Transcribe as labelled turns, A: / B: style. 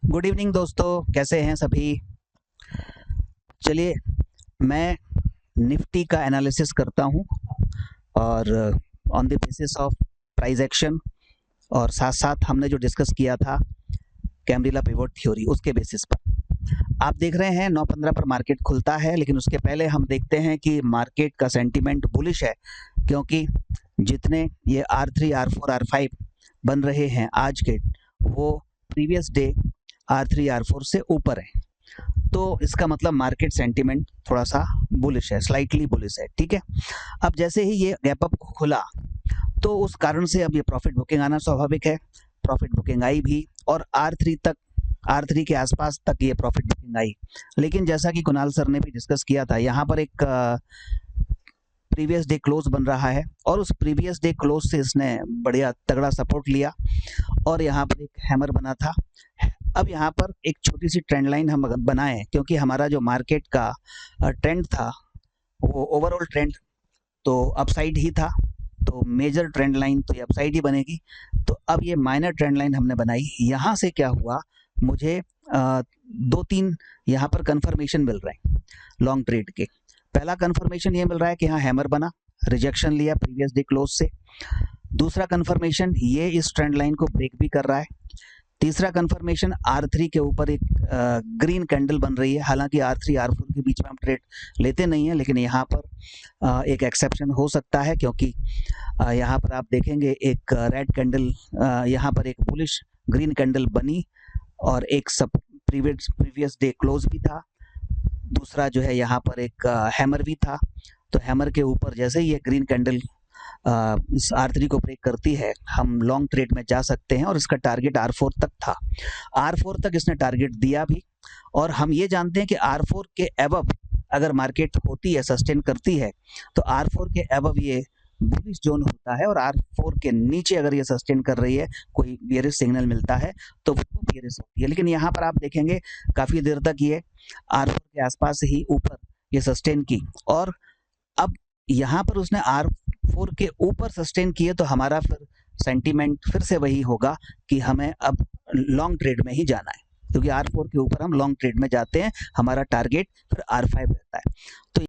A: Good evening दोस्तों, कैसे हैं सभी। चलिए, मैं निफ्टी का एनालिसिस करता हूं और on the basis of price action और साथ साथ हमने जो डिस्कस किया था कैम्ब्रिला पिवोट थ्योरी, उसके बेसिस पर आप देख रहे हैं 9:15 पर मार्केट खुलता है। लेकिन उसके पहले हम देखते हैं कि मार्केट का सेंटीमेंट बुलिश है, क्योंकि जितने ये R3 R4 R5 बन रहे हैं आज के, वो प्रीवियस डे R3 R4 से ऊपर है। तो इसका मतलब मार्केट सेंटीमेंट थोड़ा सा बुलिश है, स्लाइटली बुलिश है। ठीक है, अब जैसे ही ये गैप अप खुला तो उस कारण से अब ये प्रॉफिट बुकिंग आना स्वाभाविक है। प्रॉफिट बुकिंग आई भी और R3 के आसपास तक ये प्रॉफिट बुकिंग आई। लेकिन जैसा कि कुणाल सर ने भी डिस्कस किया था, यहाँ पर एक प्रीवियस डे क्लोज बन रहा है और उस प्रीवियस डे क्लोज से इसने बढ़िया तगड़ा सपोर्ट लिया और यहाँ पर एक हैमर बना था। अब यहाँ पर एक छोटी सी ट्रेंड लाइन हम बनाएं, क्योंकि हमारा जो मार्केट का ट्रेंड था वो ओवरऑल ट्रेंड तो अपसाइड ही था, तो मेजर ट्रेंड लाइन तो ये अपसाइड ही बनेगी। तो अब ये माइनर ट्रेंड लाइन हमने बनाई। यहाँ से क्या हुआ, मुझे 2-3 यहाँ पर कंफर्मेशन मिल रहे हैं लॉन्ग ट्रेड के। पहला कंफर्मेशन ये मिल रहा है कि यहाँ हैमर बना, रिजेक्शन लिया प्रीवियस डे क्लोज से। दूसरा कंफर्मेशन, ये इस ट्रेंड लाइन को ब्रेक भी कर रहा है। तीसरा कंफर्मेशन, R3 के ऊपर एक ग्रीन कैंडल बन रही है। हालांकि R3 R4 के बीच में हम ट्रेड लेते नहीं हैं, लेकिन यहाँ पर एक एक्सेप्शन हो सकता है, क्योंकि यहाँ पर आप देखेंगे एक रेड कैंडल, यहाँ पर एक बुलिश ग्रीन कैंडल बनी और एक सब प्रीवियस डे क्लोज भी था। दूसरा जो है यहाँ पर एक हैमर भी था। तो हैमर के ऊपर जैसे ही ये ग्रीन कैंडल इस R3 को ब्रेक करती है, हम लॉन्ग ट्रेड में जा सकते हैं और इसका टारगेट R4 तक था। R4 तक इसने टारगेट दिया भी, और हम ये जानते हैं कि R4 के अबव अगर मार्केट होती है, सस्टेन करती है, तो R4 के अबव ये बुलिश जोन होता है और R4 के नीचे अगर ये सस्टेन कर रही है, कोई बेयरिश सिग्नल मिलता है, तो वो बेयरिश होती है। लेकिन यहाँ पर आप देखेंगे काफी देर तक ये R4 के आसपास ही ऊपर ये सस्टेन की, और अब यहाँ पर उसने R4 के ऊपर सस्टेन किए, तो हमारा फिर सेंटीमेंट फिर से वही होगा कि हमें अब लॉन्ग ट्रेड में ही जाना है, क्योंकि R4 के ऊपर हम लॉन्ग ट्रेड में जाते हैं, हमारा टारगेट फिर R5 रहता है। तो